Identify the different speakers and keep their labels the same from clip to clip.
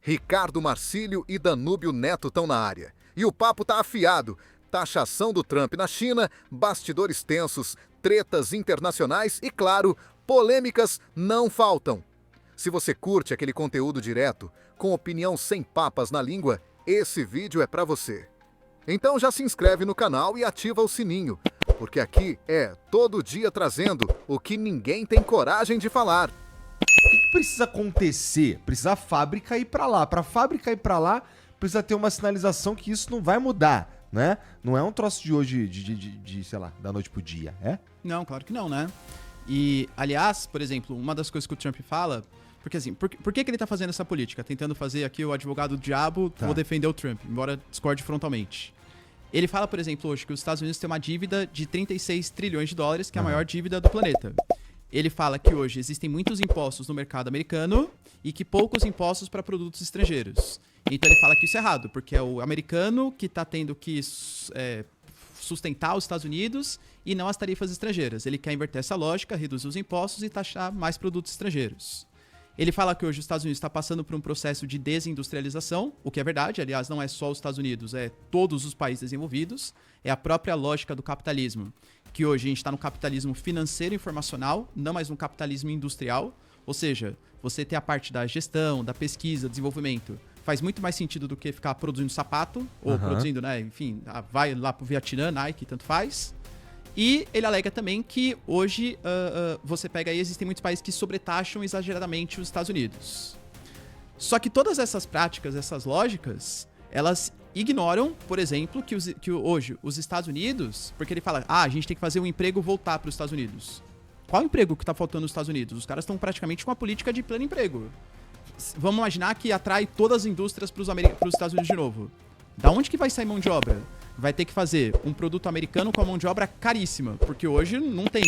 Speaker 1: Ricardo Marcílio e Danúbio Neto estão na área. E o papo tá afiado. Taxação do Trump na China, bastidores tensos, tretas internacionais e, claro, polêmicas não faltam. Se você curte aquele conteúdo direto, com opinião sem papas na língua, esse vídeo é pra você. Então já se inscreve no canal e ativa o sininho, porque aqui é todo dia trazendo o que ninguém tem coragem de falar.
Speaker 2: O que precisa acontecer? Precisa a fábrica ir pra lá. Pra fábrica ir pra lá, precisa ter uma sinalização que isso não vai mudar, né? Não é um troço de hoje, sei lá, da noite pro dia, é?
Speaker 3: Não, claro que não, né? E, aliás, por exemplo, uma das coisas que o Trump fala... Porque assim, por que ele tá fazendo essa política? Tentando fazer aqui o advogado do diabo, vou defender o Trump, embora discorde frontalmente. Ele fala, por exemplo, hoje que os Estados Unidos têm uma dívida de 36 trilhões de dólares, que é a maior dívida do planeta. Ele fala que hoje existem muitos impostos no mercado americano e que poucos impostos para produtos estrangeiros. Então ele fala que isso é errado, porque é o americano que está tendo que sustentar os Estados Unidos e não as tarifas estrangeiras. Ele quer inverter essa lógica, reduzir os impostos e taxar mais produtos estrangeiros. Ele fala que hoje os Estados Unidos está passando por um processo de desindustrialização, o que é verdade, aliás, não é só os Estados Unidos, é todos os países desenvolvidos, é a própria lógica do capitalismo, que hoje a gente está no capitalismo financeiro e informacional, não mais no capitalismo industrial, ou seja, você tem a parte da gestão, da pesquisa, desenvolvimento, faz muito mais sentido do que ficar produzindo sapato, ou produzindo, né, enfim, vai lá pro Vietnã, Nike, tanto faz. E ele alega também que hoje você pega aí, existem muitos países que sobretaxam exageradamente os Estados Unidos. Só que todas essas práticas, essas lógicas, elas ignoram, por exemplo, que hoje os Estados Unidos, porque ele fala, a gente tem que fazer um emprego voltar para os Estados Unidos. Qual emprego que está faltando nos Estados Unidos? Os caras estão praticamente com uma política de pleno emprego. Vamos imaginar que atrai todas as indústrias para os Estados Unidos de novo. Da onde que vai sair mão de obra? Vai ter que fazer um produto americano com a mão de obra caríssima, porque hoje não tem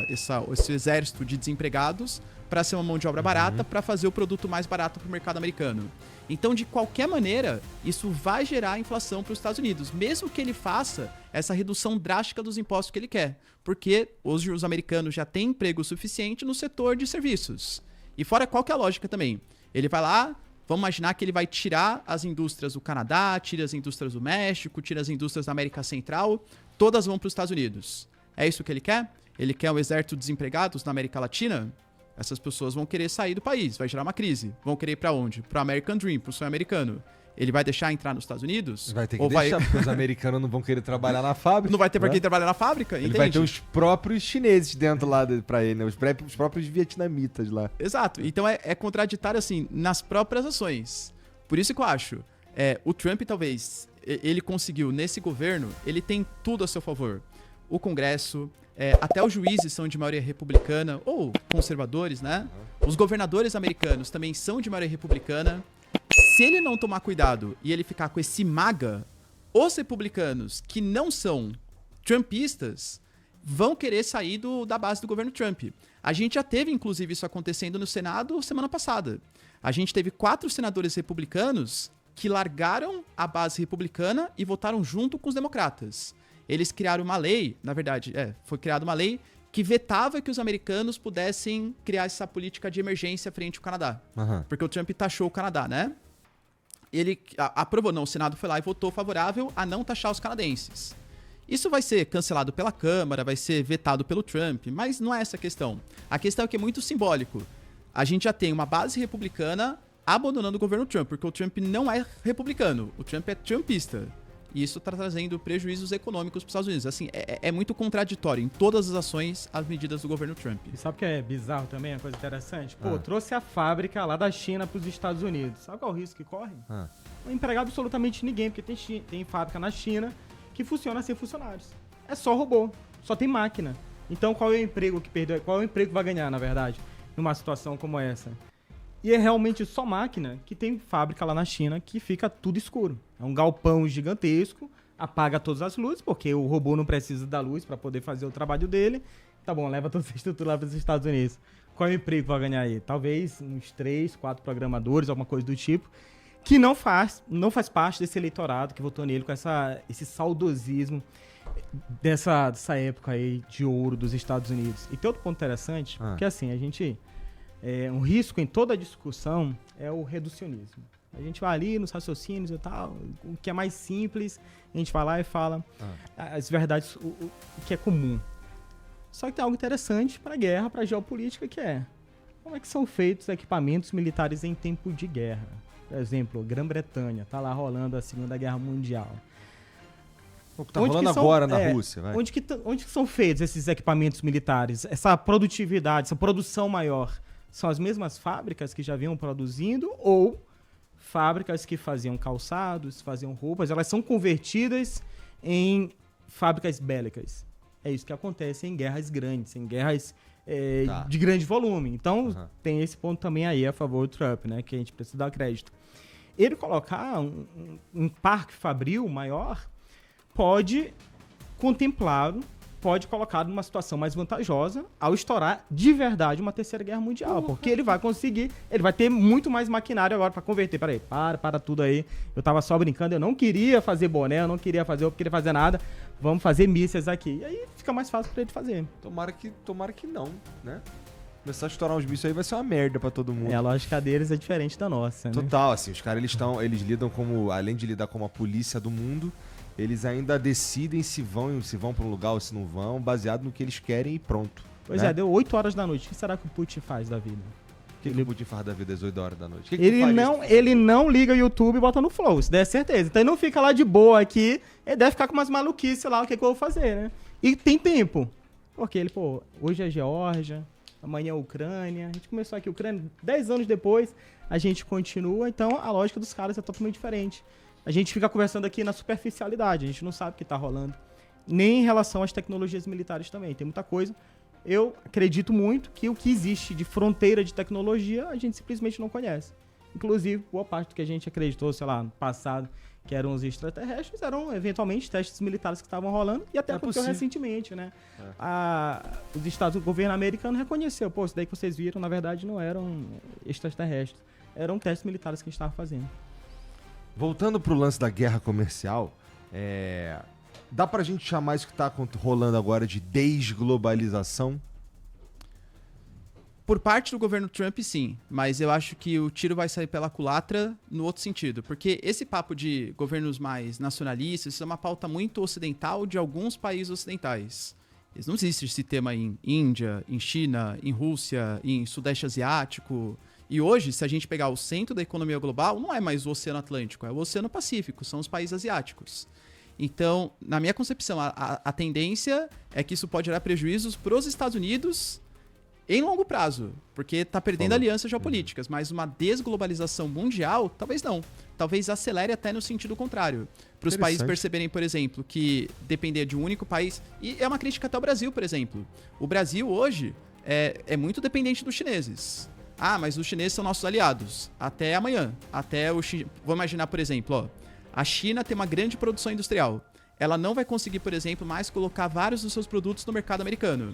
Speaker 3: esse exército de desempregados para ser uma mão de obra barata para fazer o produto mais barato para o mercado americano. Então, de qualquer maneira, isso vai gerar inflação para os Estados Unidos, mesmo que ele faça essa redução drástica dos impostos que ele quer, porque hoje os americanos já têm emprego suficiente no setor de serviços. E fora, qual que é a lógica também? Ele vai lá, vamos imaginar que ele vai tirar as indústrias do Canadá, tira as indústrias do México, tira as indústrias da América Central, todas vão para os Estados Unidos. É isso que ele quer? Ele quer um exército de desempregados na América Latina? Essas pessoas vão querer sair do país, vai gerar uma crise. Vão querer ir para onde? Para o American Dream, para o sonho americano. Ele vai deixar entrar nos Estados Unidos?
Speaker 2: Vai ter que deixar, porque os americanos não vão querer trabalhar na fábrica.
Speaker 3: Não vai ter pra quem trabalhar na fábrica,
Speaker 2: ele
Speaker 3: entende?
Speaker 2: vai ter os próprios chineses dentro lá pra ele, né? Os próprios vietnamitas lá.
Speaker 3: Exato. Então é contraditório, assim, nas próprias ações. Por isso que eu acho, o Trump talvez, ele conseguiu, nesse governo, ele tem tudo a seu favor. O Congresso, até os juízes são de maioria republicana, ou conservadores, né? Os governadores americanos também são de maioria republicana. Se ele não tomar cuidado e ele ficar com esse MAGA, os republicanos que não são trumpistas vão querer sair da base do governo Trump. A gente já teve, inclusive, isso acontecendo no Senado semana passada. A gente teve 4 senadores republicanos que largaram a base republicana e votaram junto com os democratas. Eles criaram uma lei, na verdade, foi criada uma lei que vetava que os americanos pudessem criar essa política de emergência frente ao Canadá. Porque o Trump taxou o Canadá, né? Ele aprovou, não, o Senado foi lá e votou favorável a não taxar os canadenses. Isso vai ser cancelado pela Câmara, vai ser vetado pelo Trump, mas não é essa a questão. A questão é que é muito simbólico. A gente já tem uma base republicana abandonando o governo Trump, porque o Trump não é republicano, o Trump é trumpista. E isso está trazendo prejuízos econômicos para os Estados Unidos. Assim, é muito contraditório em todas as ações, as medidas do governo Trump.
Speaker 4: E sabe o que é bizarro também, uma coisa interessante? Pô, trouxe a fábrica lá da China para os Estados Unidos. Sabe qual é o risco que corre? Não empregar absolutamente ninguém, porque tem fábrica na China que funciona sem funcionários. É só robô, só tem máquina. Então qual é o emprego que perdeu? Qual é o emprego que vai ganhar, na verdade, numa situação como essa? E é realmente só máquina que tem fábrica lá na China que fica tudo escuro. É um galpão gigantesco, apaga todas as luzes, porque o robô não precisa da luz para poder fazer o trabalho dele. Tá bom, leva toda essa estrutura lá para os Estados Unidos. Qual é o emprego que vai ganhar aí? Talvez uns 3, 4 programadores, alguma coisa do tipo, que não faz parte desse eleitorado que votou nele com esse saudosismo dessa época aí de ouro dos Estados Unidos. E tem outro ponto interessante, porque assim, um risco em toda a discussão é o reducionismo. A gente vai ali nos raciocínios e tal, o que é mais simples, a gente vai lá e fala as verdades, o que é comum. Só que tem algo interessante para a guerra, para a geopolítica, que é como é que são feitos equipamentos militares em tempo de guerra. Por exemplo, Grã-Bretanha, tá lá rolando a Segunda Guerra Mundial.
Speaker 2: O que tá rolando agora na Rússia, vai.
Speaker 4: Onde que são feitos esses equipamentos militares? Essa produtividade, essa produção maior, são as mesmas fábricas que já vinham produzindo ou fábricas que faziam calçados, faziam roupas, elas são convertidas em fábricas bélicas? É isso que acontece em guerras grandes, em guerras de grande volume. Então, tem esse ponto também aí a favor do Trump, né? Que a gente precisa dar crédito. Ele colocar um parque fabril maior pode contemplá-lo, pode colocar numa situação mais vantajosa ao estourar de verdade uma terceira guerra mundial. Porque ele vai conseguir, ele vai ter muito mais maquinário agora para converter. Peraí, para tudo aí. Eu tava só brincando, eu não queria fazer boné, eu não queria fazer nada. Vamos fazer mísseis aqui. E aí fica mais fácil para ele fazer.
Speaker 2: Tomara que não, né? Começar a estourar uns mísseis aí vai ser uma merda pra todo mundo.
Speaker 4: A lógica deles é diferente da nossa, né?
Speaker 2: Total, assim, os caras eles lidam como, além de lidar como a polícia do mundo, eles ainda decidem se vão pra um lugar ou se não vão, baseado no que eles querem e pronto.
Speaker 4: Pois
Speaker 2: né?
Speaker 4: deu 8 horas da noite. O que será que o Putin faz da vida?
Speaker 2: O que o Putin faz da vida às 8 horas da noite?
Speaker 4: Ele não liga o YouTube e bota no Flow, isso daí é certeza. Então ele não fica lá de boa aqui, ele deve ficar com umas maluquices lá, o que eu vou fazer, né? E tem tempo. Porque ele, hoje é Geórgia, amanhã é Ucrânia. A gente começou aqui Ucrânia, 10 anos depois, a gente continua. Então a lógica dos caras é totalmente diferente. A gente fica conversando aqui na superficialidade, a gente não sabe o que tá rolando. Nem em relação às tecnologias militares também, tem muita coisa. Eu acredito muito que o que existe de fronteira de tecnologia, a gente simplesmente não conhece. Inclusive, boa parte do que a gente acreditou, sei lá, no passado, que eram os extraterrestres, eram eventualmente testes militares que estavam rolando, e até aconteceu recentemente, né? O governo americano reconheceu, isso daí que vocês viram, na verdade, não eram extraterrestres, eram testes militares que a gente estava fazendo.
Speaker 2: Voltando pro lance da guerra comercial, dá pra gente chamar isso que tá rolando agora de desglobalização?
Speaker 3: Por parte do governo Trump, sim. Mas eu acho que o tiro vai sair pela culatra no outro sentido. Porque esse papo de governos mais nacionalistas, isso é uma pauta muito ocidental de alguns países ocidentais. Não existe esse tema em Índia, em China, em Rússia, em Sudeste Asiático. E hoje, se a gente pegar o centro da economia global, não é mais o Oceano Atlântico, é o Oceano Pacífico, são os países asiáticos. Então, na minha concepção, a tendência é que isso pode gerar prejuízos para os Estados Unidos em longo prazo, porque está perdendo alianças geopolíticas, mas uma desglobalização mundial, talvez não. Talvez acelere até no sentido contrário. Para os países perceberem, por exemplo, que depender de um único país... E é uma crítica até ao Brasil, por exemplo. O Brasil hoje é muito dependente dos chineses. Mas os chineses são nossos aliados. Até amanhã. Vou imaginar, por exemplo, a China tem uma grande produção industrial. Ela não vai conseguir, por exemplo, mais colocar vários dos seus produtos no mercado americano.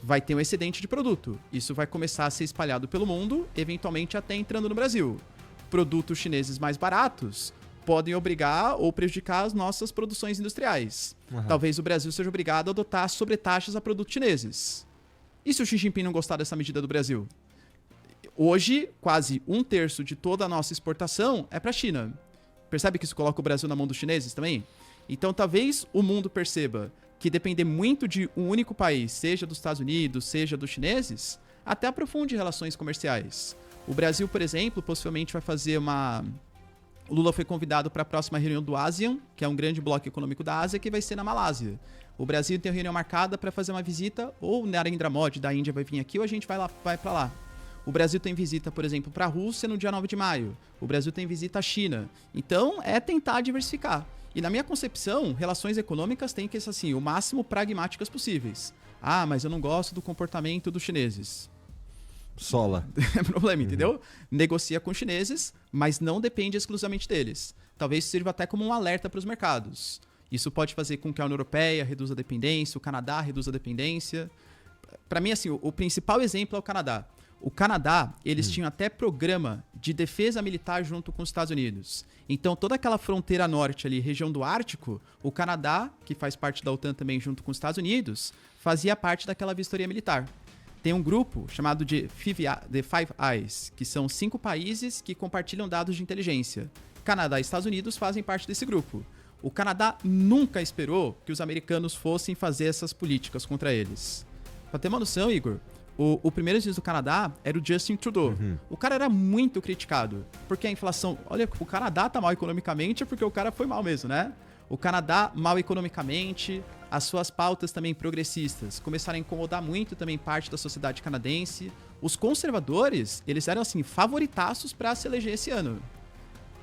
Speaker 3: Vai ter um excedente de produto. Isso vai começar a ser espalhado pelo mundo, eventualmente até entrando no Brasil. Produtos chineses mais baratos podem obrigar ou prejudicar as nossas produções industriais. Talvez o Brasil seja obrigado a adotar sobretaxas a produtos chineses. E se o Xi Jinping não gostar dessa medida do Brasil? Hoje, quase 1/3 de toda a nossa exportação é para a China. Percebe que isso coloca o Brasil na mão dos chineses também? Então, talvez o mundo perceba que depender muito de um único país, seja dos Estados Unidos, seja dos chineses, até aprofunde relações comerciais. O Brasil, por exemplo, possivelmente vai fazer O Lula foi convidado para a próxima reunião do ASEAN, que é um grande bloco econômico da Ásia, que vai ser na Malásia. O Brasil tem uma reunião marcada para fazer uma visita, ou Narendra Modi da Índia vai vir aqui, ou a gente vai para lá. O Brasil tem visita, por exemplo, para a Rússia no dia 9 de maio. O Brasil tem visita à China. Então, é tentar diversificar. E na minha concepção, relações econômicas têm que ser assim, o máximo pragmáticas possíveis. Mas eu não gosto do comportamento dos chineses.
Speaker 2: Sola.
Speaker 3: É problema, entendeu? Negocia com os chineses, mas não depende exclusivamente deles. Talvez sirva até como um alerta para os mercados. Isso pode fazer com que a União Europeia reduza a dependência, o Canadá reduza a dependência. Para mim, assim, o principal exemplo é o Canadá. O Canadá, eles tinham até programa de defesa militar junto com os Estados Unidos. Então, toda aquela fronteira norte ali, região do Ártico, o Canadá, que faz parte da OTAN também junto com os Estados Unidos, fazia parte daquela vistoria militar. tem um grupo chamado de The Five Eyes, que são 5 países que compartilham dados de inteligência. Canadá e Estados Unidos fazem parte desse grupo. O Canadá nunca esperou que os americanos fossem fazer essas políticas contra eles. Pra ter uma noção, Igor, o primeiro-ministro do Canadá era o Justin Trudeau. O cara era muito criticado, porque a inflação... Olha, o Canadá tá mal economicamente, é porque o cara foi mal mesmo, né? O Canadá mal economicamente, as suas pautas também progressistas começaram a incomodar muito também parte da sociedade canadense. Os conservadores, eles eram assim, favoritaços para se eleger esse ano.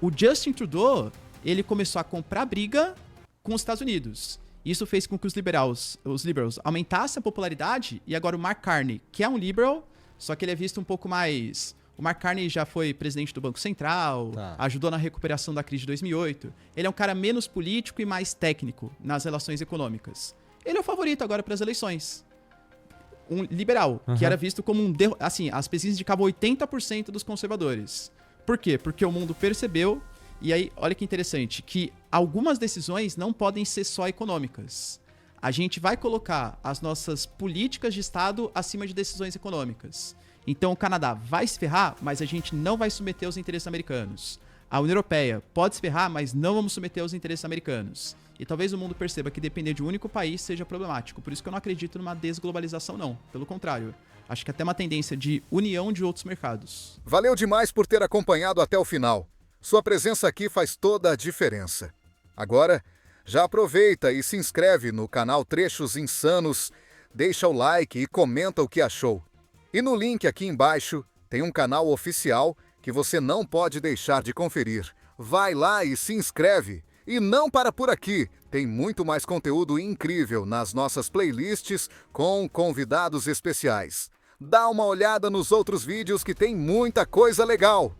Speaker 3: O Justin Trudeau, ele começou a comprar briga com os Estados Unidos. Isso fez com que os liberals aumentassem a popularidade, e agora o Mark Carney, que é um liberal, só que ele é visto um pouco mais... O Mark Carney já foi presidente do Banco Central, ajudou na recuperação da crise de 2008. Ele é um cara menos político e mais técnico nas relações econômicas. Ele é o favorito agora para as eleições. Um liberal, que era visto como um... Assim, as pesquisas indicavam 80% dos conservadores. Por quê? Porque o mundo percebeu, e aí, olha que interessante, que algumas decisões não podem ser só econômicas. A gente vai colocar as nossas políticas de Estado acima de decisões econômicas. Então o Canadá vai se ferrar, mas a gente não vai submeter aos interesses americanos. A União Europeia pode se ferrar, mas não vamos submeter aos interesses americanos. E talvez o mundo perceba que depender de um único país seja problemático. Por isso que eu não acredito numa desglobalização, não. Pelo contrário, acho que até uma tendência de união de outros mercados.
Speaker 1: Valeu demais por ter acompanhado até o final. Sua presença aqui faz toda a diferença. Agora, já aproveita e se inscreve no canal Trechos Insanos, deixa o like e comenta o que achou. E no link aqui embaixo tem um canal oficial que você não pode deixar de conferir. Vai lá e se inscreve. E não para por aqui, tem muito mais conteúdo incrível nas nossas playlists com convidados especiais. Dá uma olhada nos outros vídeos que tem muita coisa legal.